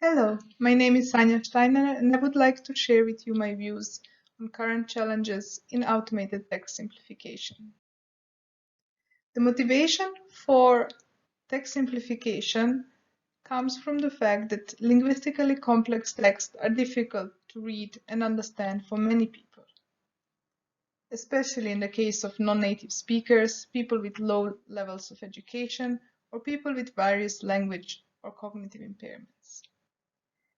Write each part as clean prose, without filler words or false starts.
Hello, my name is Sanja Stajner and I would like to share with you my views on current challenges in automated text simplification. The motivation for text simplification comes from the fact that linguistically complex texts are difficult to read and understand for many people, especially in the case of non-native speakers, people with low levels of education, or people with various language or cognitive impairments.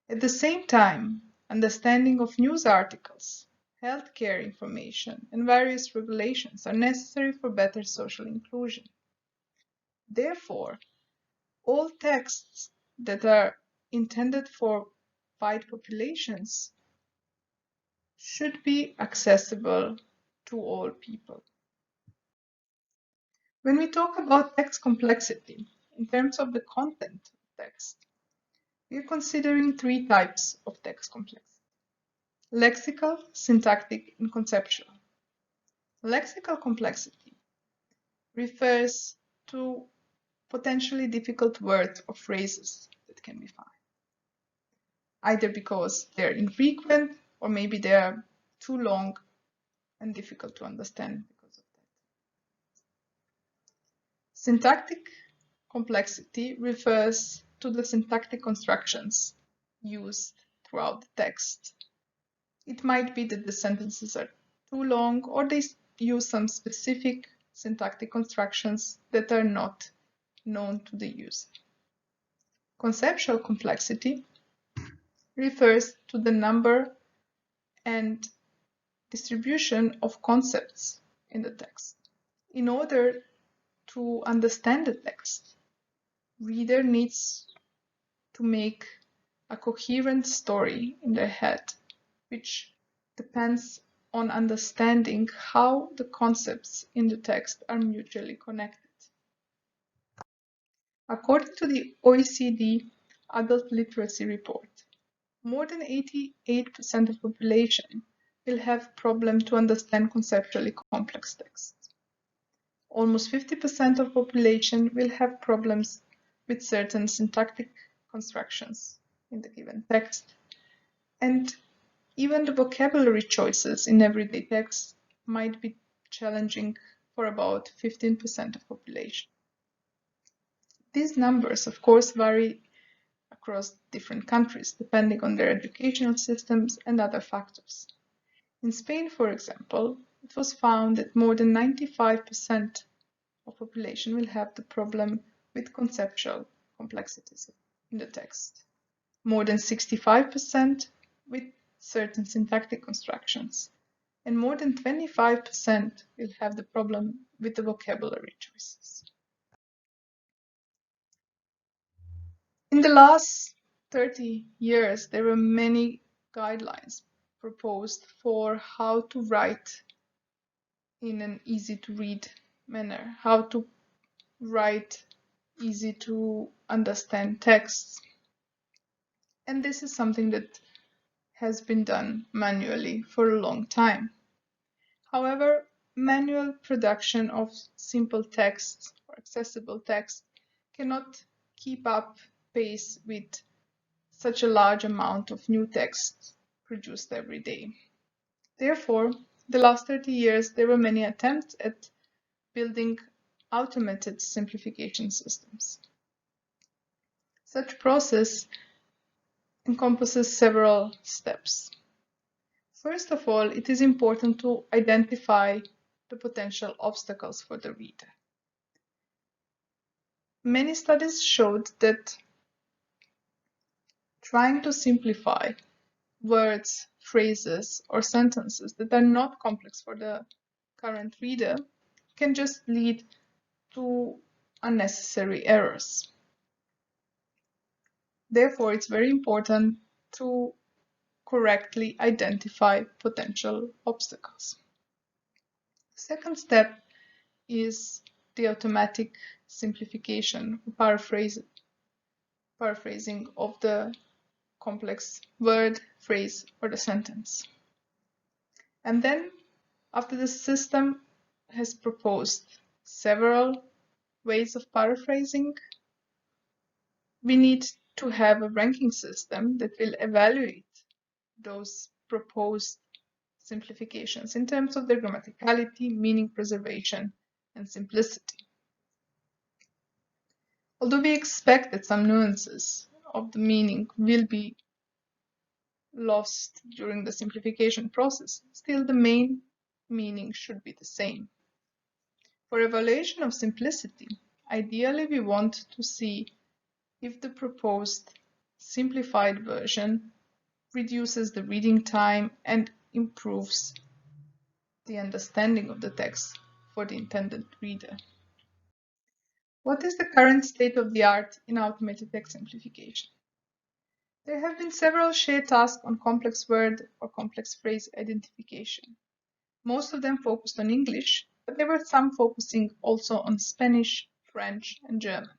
At the same time, understanding of news articles, healthcare information, and various regulations are necessary for better social inclusion. Therefore, all texts that are intended for wide populations should be accessible to all people. When we talk about text complexity in terms of the content of text, we are considering three types of text complexity: lexical, syntactic, and conceptual. Lexical complexity refers to potentially difficult words or phrases that can be found, either because they're infrequent or maybe they are too long and difficult to understand because of that. Syntactic complexity refers to the syntactic constructions used throughout the text. It might be that the sentences are too long or they use some specific syntactic constructions that are not known to the user. Conceptual complexity refers to the number and distribution of concepts in the text. In order to understand the text, reader needs to make a coherent story in their head, which depends on understanding how the concepts in the text are mutually connected. According to the OECD Adult Literacy Report, more than 88% of population will have problem to understand conceptually complex texts. Almost 50% of population will have problems with certain syntactic constructions in the given text. And even the vocabulary choices in everyday text might be challenging for about 15% of population. These numbers, of course, vary across different countries, depending on their educational systems and other factors. In Spain, for example, it was found that more than 95% of population will have the problem with conceptual complexities in the text. More than 65% with certain syntactic constructions, and more than 25% will have the problem with the vocabulary choices. In the last 30 years, there were many guidelines proposed for how to write in an easy-to-read manner, how to write easy-to-understand texts. And this is something that has been done manually for a long time. However, manual production of simple text or accessible text cannot keep up pace with such a large amount of new text produced every day. Therefore, the last 30 years, there were many attempts at building automated simplification systems. Such process encompasses several steps. First of all, it is important to identify the potential obstacles for the reader. Many studies showed that trying to simplify words, phrases, or sentences that are not complex for the current reader can just lead to unnecessary errors. Therefore, it's very important to correctly identify potential obstacles. The second step is the automatic simplification, paraphrasing of the complex word, phrase, or the sentence. And then, after the system has proposed several ways of paraphrasing, we need to have a ranking system that will evaluate those proposed simplifications in terms of their grammaticality, meaning preservation, and simplicity. Although we expect that some nuances of the meaning will be lost during the simplification process, still the main meaning should be the same. For evaluation of simplicity, ideally we want to see if the proposed simplified version reduces the reading time and improves the understanding of the text for the intended reader. What is the current state of the art in automated text simplification? There have been several shared tasks on complex word or complex phrase identification. Most of them focused on English, but there were some focusing also on Spanish, French, and German.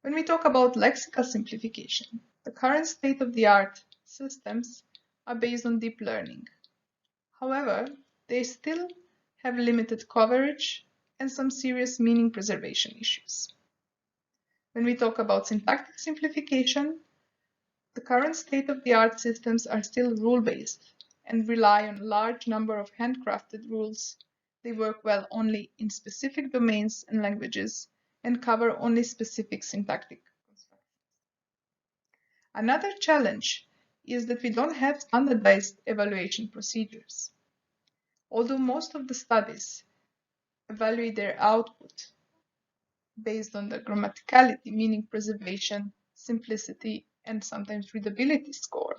When we talk about lexical simplification, the current state-of-the-art systems are based on deep learning. However, they still have limited coverage and some serious meaning preservation issues. When we talk about syntactic simplification, the current state-of-the-art systems are still rule-based and rely on a large number of handcrafted rules. They work well only in specific domains and languages and cover only specific syntactic constructions. Another challenge is that we don't have standardized evaluation procedures. Although most of the studies evaluate their output based on the grammaticality, meaning preservation, simplicity, and sometimes readability score,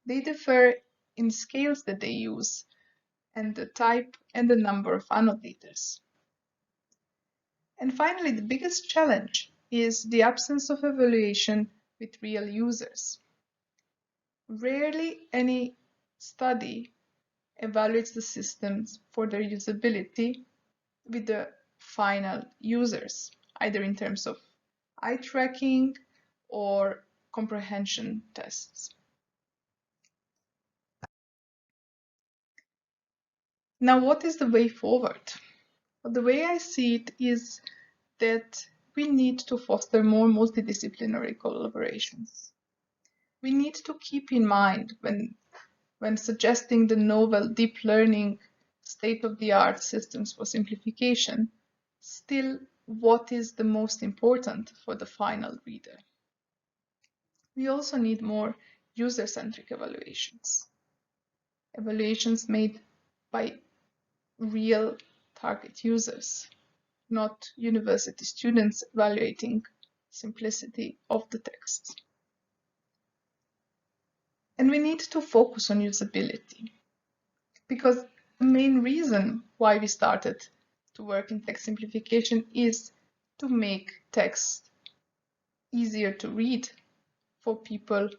they differ in scales that they use and the type and the number of annotators. And finally, the biggest challenge is the absence of evaluation with real users. Rarely any study evaluates the systems for their usability with the final users, either in terms of eye tracking or comprehension tests. Now, what is the way forward? Well, the way I see it is that we need to foster more multidisciplinary collaborations. We need to keep in mind when suggesting the novel deep learning state-of-the-art systems for simplification, still what is the most important for the final reader. We also need more user-centric evaluations. Evaluations made by real target users, not university students evaluating simplicity of the text. And we need to focus on usability, because the main reason why we started to work in text simplification is to make text easier to read for people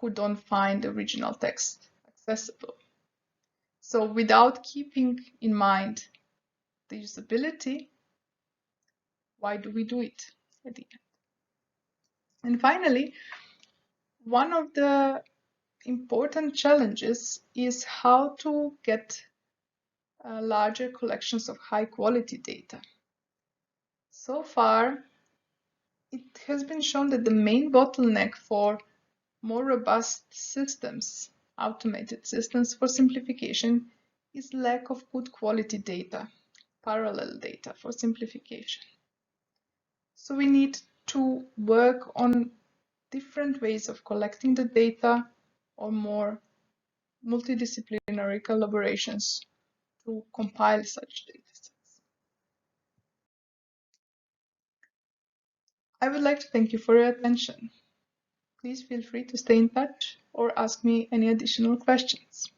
who don't find the original text accessible. So without keeping in mind the usability, why do we do it at the end? And finally, one of the important challenges is how to get larger collections of high quality data. So far, it has been shown that the main bottleneck for more robust systems, automated systems for simplification, is lack of good quality data, parallel data for simplification. So we need to work on different ways of collecting the data or more multidisciplinary collaborations to compile such datasets. I would like to thank you for your attention. Please feel free to stay in touch or ask me any additional questions.